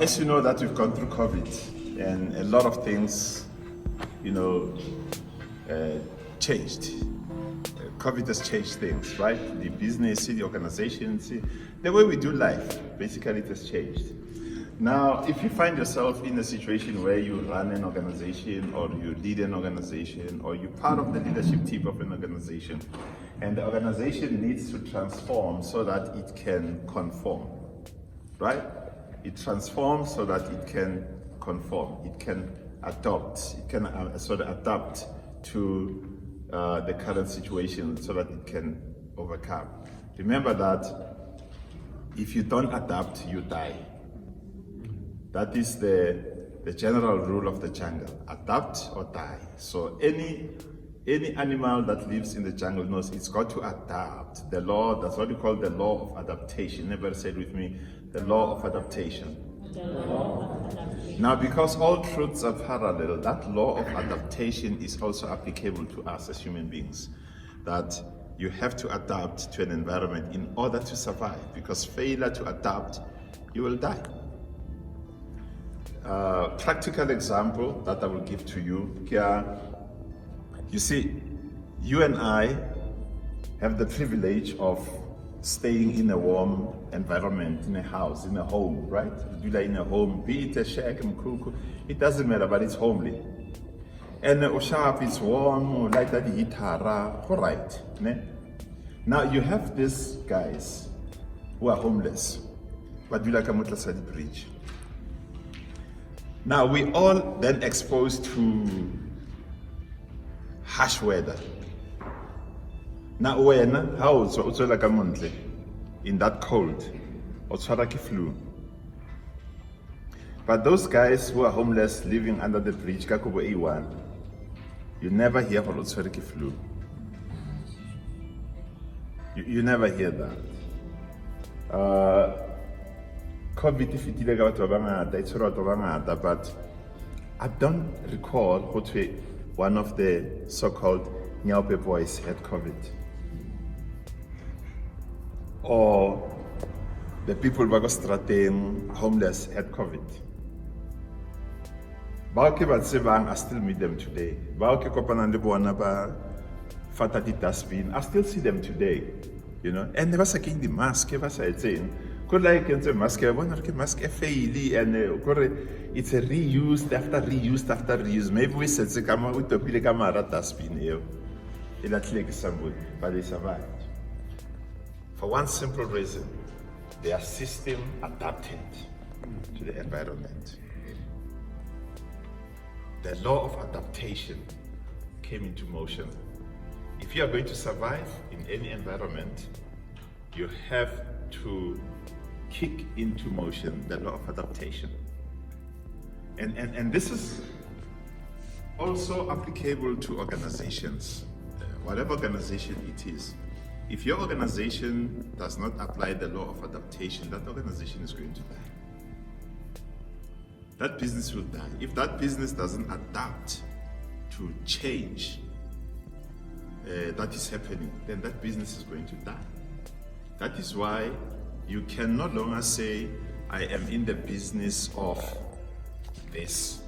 As you know that we've gone through COVID and a lot of things, changed. COVID has changed things, right? The business, the organizations, the way we do life, basically it has changed. Now, if you find yourself in a situation where you run an organization or you lead an organization or you're part of the leadership team of an organization and the organization needs to transform so that it can conform, right? It transforms so that it can conform, it can adopt, it can adapt to the current situation so that it can overcome. Remember that if you don't adapt, you die. That is the general rule of the jungle, adapt or die. So any animal that lives in the jungle knows it's got to adapt. The law, that's what we call the law of adaptation. Never said with me, the law of adaptation. Now, because all truths are parallel, that law of adaptation is also applicable to us as human beings. That you have to adapt to an environment in order to survive, because failure to adapt, you will die. Practical example that I will give to you here. You see, you and I have the privilege of staying in a warm environment, in a house, in a home, right? In a home, be it a shack, it doesn't matter, but it's homely. And sharp, it's warm, like that hitara, all right. Now you have these guys who are homeless, but you like a Mutlasadi bridge. Now we all then exposed to harsh weather. Now when how so like a month in that cold or flu. But those guys who are homeless living under the bridge, Kakubo A1, you never hear for flu. You never hear that. COVID ifitile ka batho ba bangata, it's batho ba bangata, but I don't recall one of the so-called Nyaope boys had COVID. Or the people who were strating homeless had COVID. Baoke ba tsebang, I still meet them today. Baoke kopana le bona ba fata di dustbin, I still see them today, and they were saying the mask, ba sa etseng. Could like a mask, I wonder if mask faili and it's a reused after reused after reused. Maybe we said the camera with the camera dustbin here. It actually somebody, but they survived. For one simple reason, their system adapted to the environment. The law of adaptation came into motion. If you are going to survive in any environment, you have to kick into motion the law of adaptation. And this is also applicable to organizations, whatever organization it is. If your organization does not apply the law of adaptation, that organization is going to die. That business will die. If that business doesn't adapt to change that is happening, then that business is going to die. That is why you can no longer say, I am in the business of this.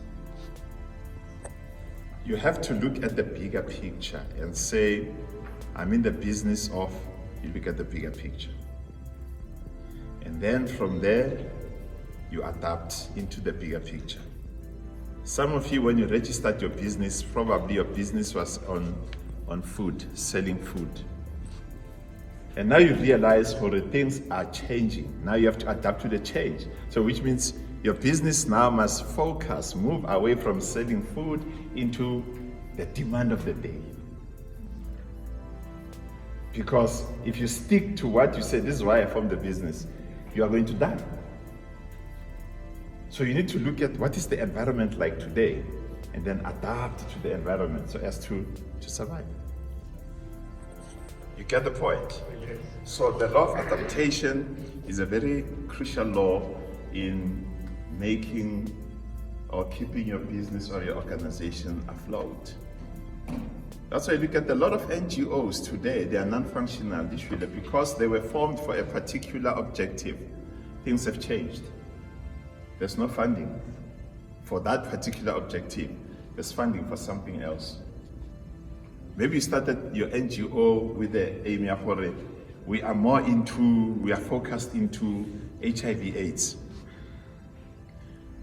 You have to look at the bigger picture and say, I'm in the business of, you look at the bigger picture. And then from there, you adapt into the bigger picture. Some of you, when you registered your business, probably your business was on food, selling food. And now you realize things are changing. Now you have to adapt to the change. So which means your business now must focus, move away from selling food into the demand of the day. Because if you stick to what you say, this is why I formed the business, you are going to die. So you need to look at what is the environment like today and then adapt to the environment so as to survive. You get the point? Yes. So the law of adaptation is a very crucial law in making or keeping your business or your organization afloat. That's why you look at a lot of NGOs today, they are non-functional because they were formed for a particular objective. Things have changed. There's no funding for that particular objective. There's funding for something else. Maybe you started your NGO with the aim for it. We are focused into HIV/AIDS.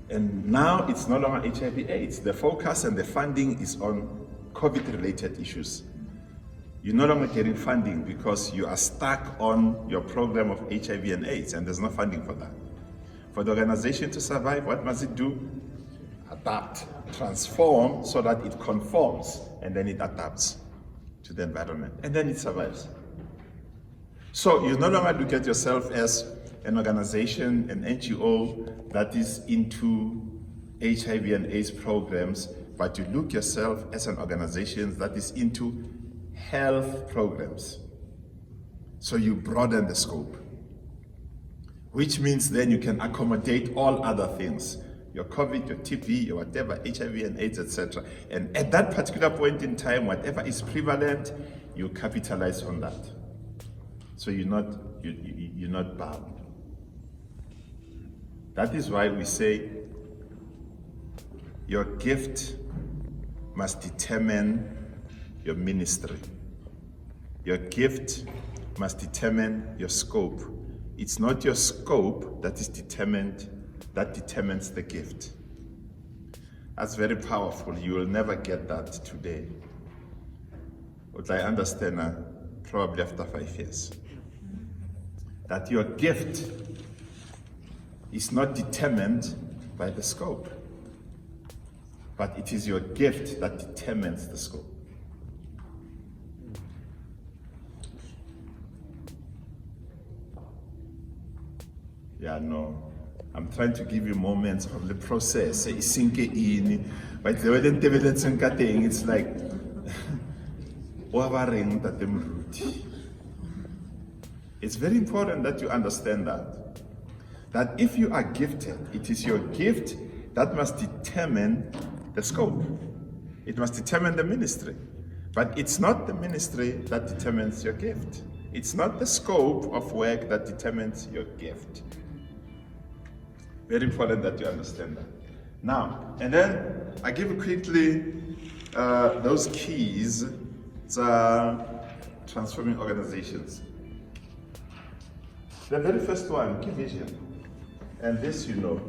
And now it's no longer HIV/AIDS. The focus and the funding is on COVID-related issues. You're no longer getting funding because you are stuck on your program of HIV and AIDS, and there's no funding for that. For the organization to survive, what must it do? Adapt, transform so that it conforms, and then it adapts to the environment, and then it survives. So you no longer look at yourself as an organization, an NGO that is into HIV and AIDS programs, but you look yourself as an organization that is into health programs. So you broaden the scope, which means then you can accommodate all other things, your COVID, your TB, your whatever, HIV and AIDS, etc. And at that particular point in time, whatever is prevalent, you capitalize on that. So you're not bound. That is why we say your gift must determine your ministry. Your gift must determine your scope. It's not your scope that determines the gift. That's very powerful. You will never get that today. What I understand probably after 5 years. That your gift is not determined by the scope, but it is your gift that determines the scope. Yeah, no. I'm trying to give you moments of the process. But the way it's like, it's very important that you understand that if you are gifted, it is your gift that must determine the scope. It must determine the ministry. But it's not the ministry that determines your gift. It's not the scope of work that determines your gift. Very important that you understand that. Now, and then I give you quickly those keys to transforming organizations. The very first one, key vision. And this you know.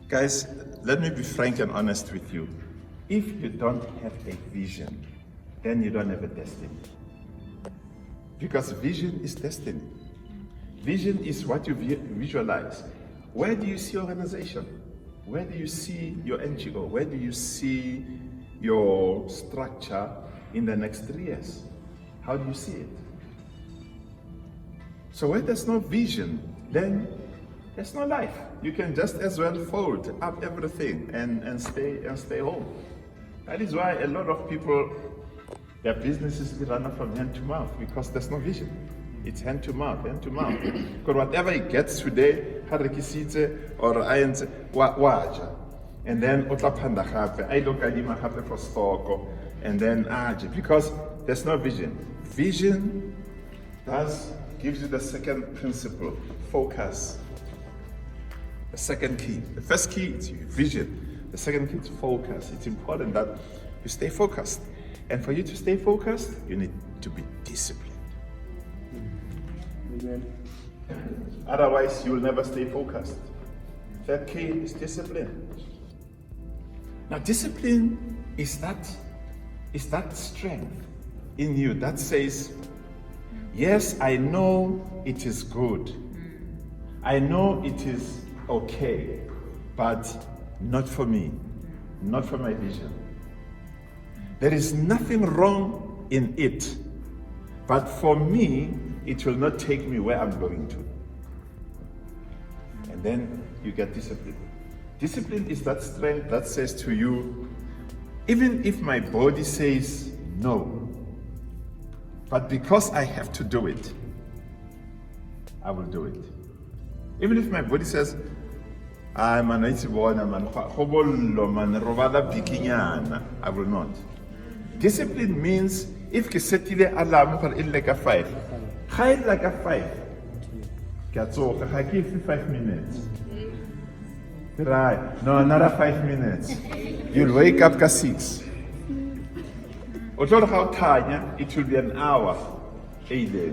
Guys, let me be frank and honest with you. If you don't have a vision, then you don't have a destiny. Because vision is destiny. Vision is what you visualize. Where do you see organization? Where do you see your NGO? Where do you see your structure in the next 3 years? How do you see it? So where there's no vision, then there's no life. You can just as well fold up everything and stay home. That is why a lot of people, their businesses run from hand to mouth because there's no vision. It's hand to mouth. Because whatever he gets today, or waja. And then I look for stock, and then because there's no vision. Vision gives you the second principle, focus. The second key. The first key is vision. The second key is focus. It's important that you stay focused. And for you to stay focused, you need to be disciplined. Amen. Otherwise, you will never stay focused. Third key is discipline. Now, discipline is that strength in you that says, yes, I know it is good. I know it is okay, but not for me, not for my vision. There is nothing wrong in it, but for me, it will not take me where I'm going to. And then you get discipline. Discipline is that strength that says to you, even if my body says no, but because I have to do it, I will do it. Even if my body says, I will not. Discipline means if you set the alarm for like a 5, high like a 5. 5 minutes. Right. No, another 5 minutes. You'll wake up at 6. Although how tired, it will be an hour. 8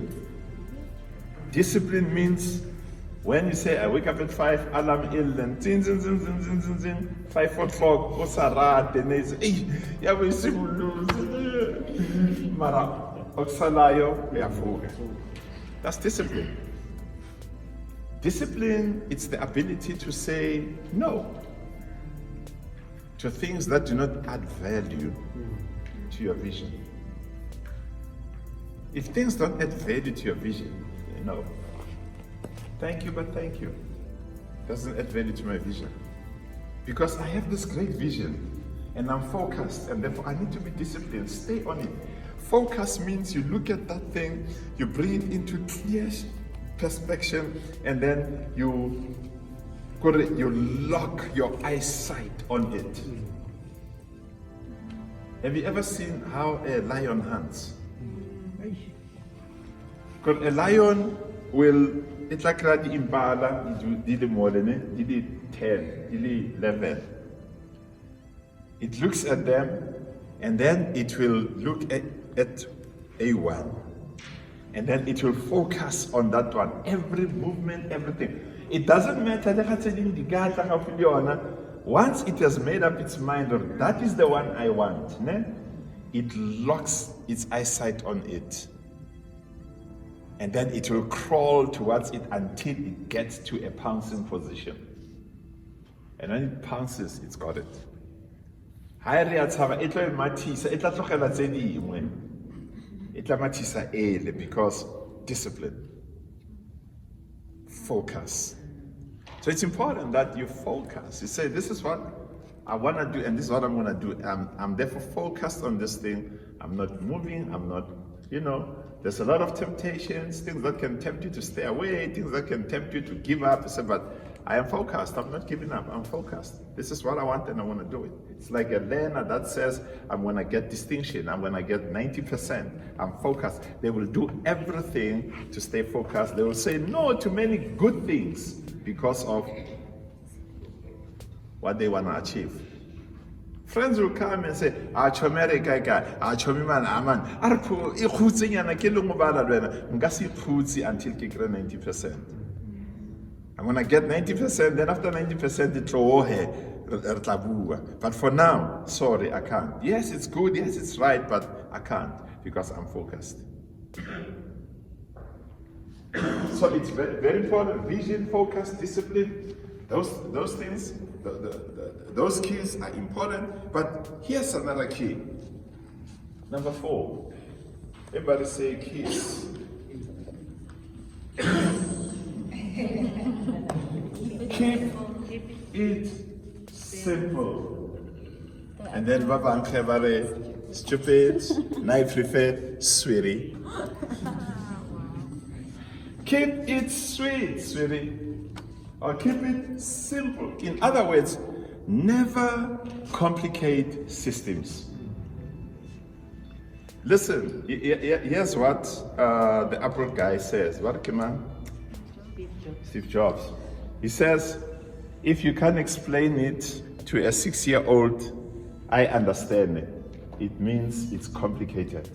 Discipline means when you say I wake up at 5, alarm then zin zin zin zin zin zin zin 5 o'clock, osarat, and they say, yeah, we see Mara, oxalayo, that's discipline. Discipline, it's the ability to say no to things that do not add value to your vision. If things don't add value to your vision, no. Thank you, but thank you. Doesn't add value to my vision. Because I have this great vision and I'm focused, and therefore I need to be disciplined. Stay on it. Focus means you look at that thing, you bring it into clear perspective, and then you lock your eyesight on it. Have you ever seen how a lion hunts? Because a lion will, it's like the imbala, did more than it, did 10, did 11. It looks at them, and then it will look at A1. And then it will focus on that one. Every movement, everything. It doesn't matter. Once it has made up its mind, that is the one I want, it locks its eyesight on it. And then it will crawl towards it until it gets to a pouncing position. And when it pounces, it's got it. Because discipline, focus. So it's important that you focus. You say, this is what I want to do, and this is what I'm going to do. I'm therefore focused on this thing. I'm not moving. I'm not, there's a lot of temptations, things that can tempt you to stay away, things that can tempt you to give up. You say, but I am focused. I'm not giving up. I'm focused. This is what I want, and I want to do it. It's like a learner that says, I'm going to get distinction. I'm going to get 90%. I'm focused. They will do everything to stay focused. They will say no to many good things because of what they want to achieve. Friends will come and say, until 90%. I'm going to get 90%, then after 90%, it's but for now, sorry, I can't. Yes, it's good, yes, it's right, but I can't because I'm focused. So it's very, very important. Vision, focus, discipline, those things, those keys are important. But here's another key. Number 4. Everybody say keys. Keep it simple. And then Baba Ankebare, stupid, knife preferred, sweetie. Keep it sweet, sweetie. Or keep it simple. In other words, never complicate systems. Listen, here's what the Apple guy says. What came on? Steve Jobs. He says, if you can't explain it to a 6-year-old, I understand it. It means it's complicated.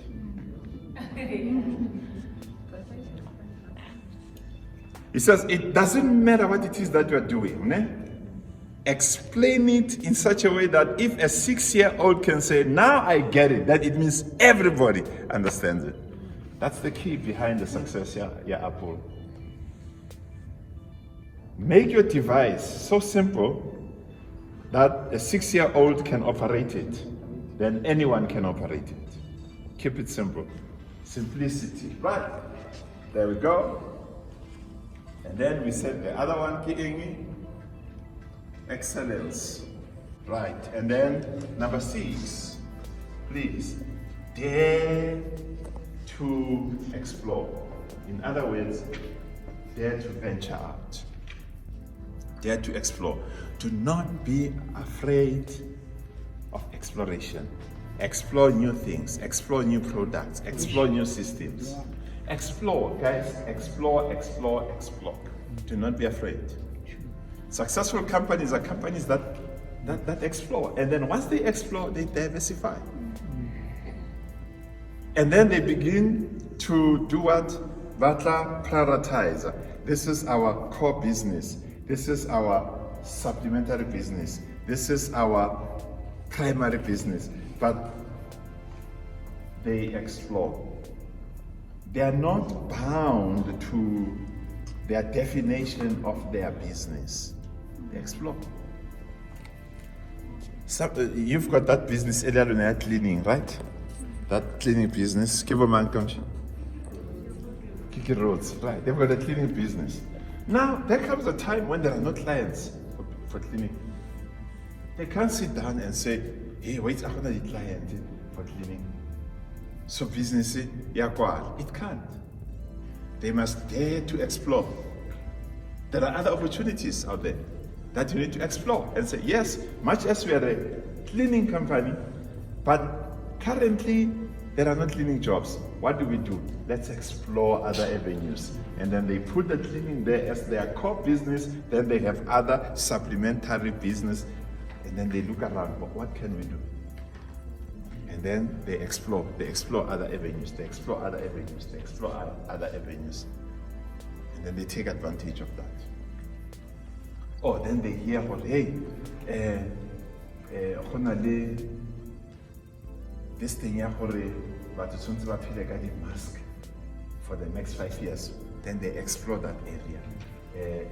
He says, it doesn't matter what it is that you're doing. Explain it in such a way that if a 6-year-old can say, now I get it, that it means everybody understands it. That's the key behind the success, yeah, Apple. Make your device so simple that a 6-year-old can operate it. Then anyone can operate it. Keep it simple. Simplicity. Right. There we go. And then we said the other one, excellence. Right. And then number 6, please, dare to explore. In other words, dare to venture out. Dare to explore. Do not be afraid of exploration. Explore new things, explore new products, explore new systems. Explore, guys, explore. Do not be afraid. Successful companies are companies that explore. And then once they explore, they diversify. And then they begin to do what? Batla prioritize. This is our core business. This is our supplementary business. This is our primary business. But they explore. They are not bound to their definition of their business. They explore. You've got that business area cleaning, right? That cleaning business. Kiki roads, right? They've got a cleaning business. Now there comes a time when there are no clients for cleaning. They can't sit down and say, "Hey, wait, I'm gonna need client for cleaning." So business, it can't. They must dare to explore. There are other opportunities out there that you need to explore and say, yes, much as we are a cleaning company, but currently there are no cleaning jobs. What do? Let's explore other avenues. And then they put the cleaning there as their core business, then they have other supplementary business, and then they look around, what can we do? And then they explore other avenues, they explore other avenues, they explore other avenues. And then they take advantage of that. Or then they hear, hey, this thing but it's going to feel like a mask for the next 5 years. Then they explore that area.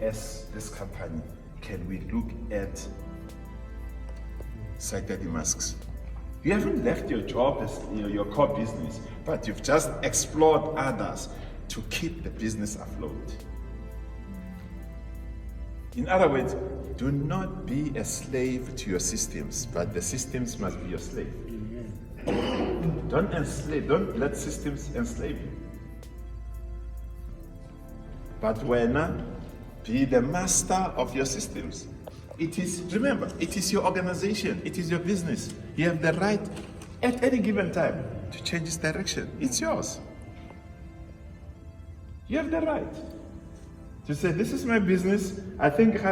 As this company, can we look at security masks? You haven't left your job as your core business, but you've just explored others to keep the business afloat. In other words, do not be a slave to your systems, but the systems must be your slave. Don't let systems enslave you. But be the master of your systems. Remember, it is your organization, it is your business. You have the right at any given time to change its direction. It's yours. You have the right to say, this is my business. I think it's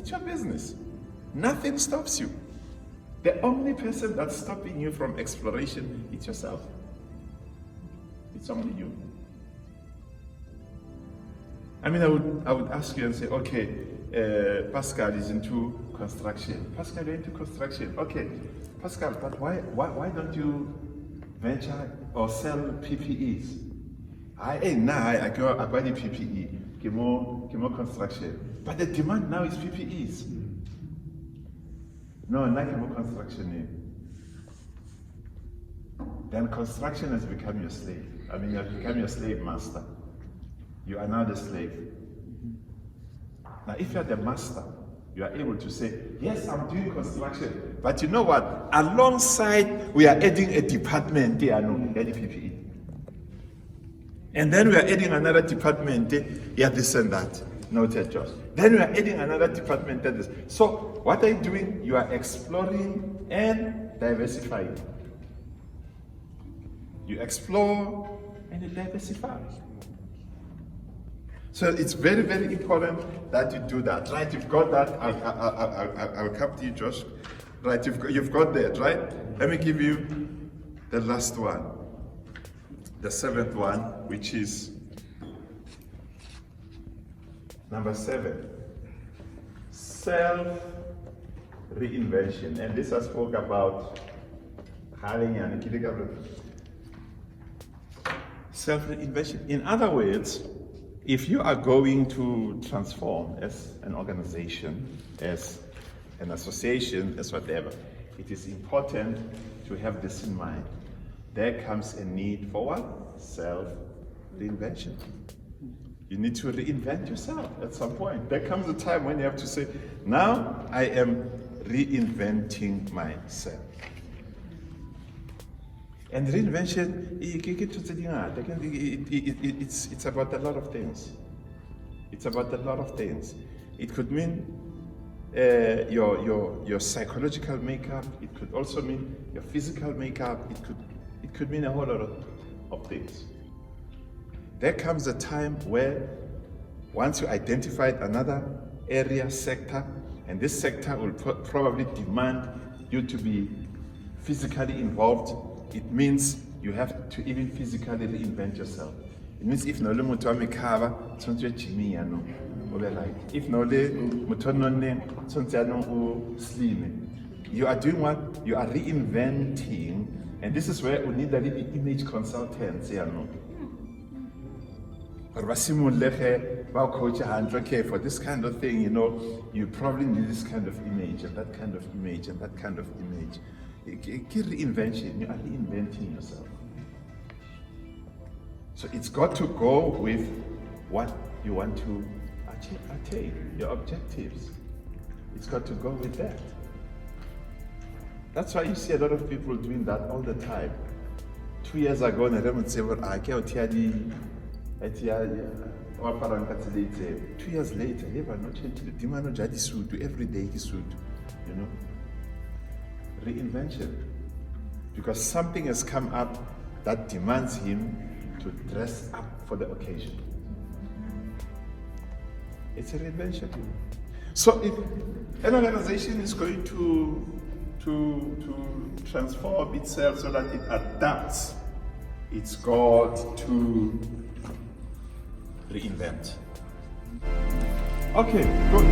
your business. Nothing stops you. The only person that's stopping you from exploration is yourself. It's only you. I mean, I would ask you and say, okay, Pascal is into construction. Pascal, you're into construction. Okay, Pascal, but why don't you venture or sell PPEs? I buy the PPE, give more construction. But the demand now is PPEs. No, not more construction. Then construction has become your slave. I mean, you have become your slave master. You are now the slave. Now, if you are the master, you are able to say, yes, I'm doing construction. But you know what? Alongside, we are adding a department, PPE. And then we are adding another department, this and that. Noted jobs. Then we are adding another department, this. So, what are you doing? You are exploring and diversifying. You explore and you diversify. So it's very, very important that you do that, right? You've got that. I'll come to you, Josh. Right, you've got that, right? Let me give you the last one, the seventh one, which is number 7, self-reinvention. And this I spoke about self-reinvention. In other words, if you are going to transform as an organization, as an association, as whatever, it is important to have this in mind. There comes a need for what? Self-reinvention. You need to reinvent yourself at some point. There comes a time when you have to say, now I am reinventing myself. And reinvention, it's about a lot of things. It's about a lot of things. It could mean your psychological makeup. It could also mean your physical makeup. It could mean a whole lot of things. there comes a time where once you identified another area, sector, and this sector will probably demand you to be physically involved, it means you have to even physically reinvent yourself. It means if no le motho wa mekhaba tshwantse o gymming yaanong o be light. If no le motho o nonneng tshwantse yaanong o slim. You are doing what? You are reinventing, and this is where we need the image consultants yaanong. Or coach okay, for this kind of thing, you probably need this kind of image and that kind of image and that kind of image. Reinvention, you are reinventing yourself. So it's got to go with what you want to attain, your objectives. It's got to go with that. That's why you see a lot of people doing that all the time. 2 years ago, I don't say, well, I can't tell you. 2 years later, every day he suit, reinvention. Because something has come up that demands him to dress up for the occasion. It's a reinvention. So if an organization is going to transform itself so that it adapts, it's got to reinvent. Okay, good.